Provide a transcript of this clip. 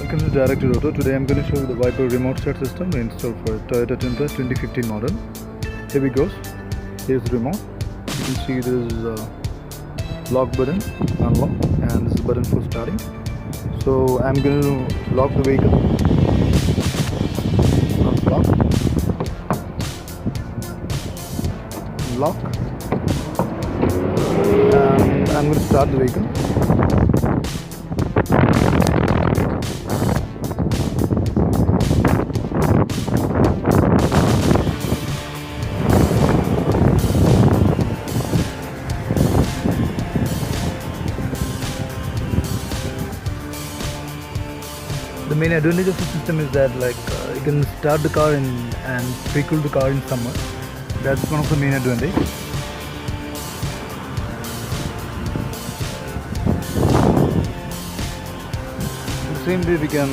Welcome to Direct Auto. Today I'm going to show you the wiper remote start system we installed for Toyota Tundra 2015 model. Here we go. Here's the remote. You can see there is a lock button, unlock, and this is the button for starting. So I'm going to lock the vehicle. Lock. Lock. And I'm going to start the vehicle. The main advantage of the system is that you can start the car and pre-cool the car in summer. That's one of the main advantage. The same way we can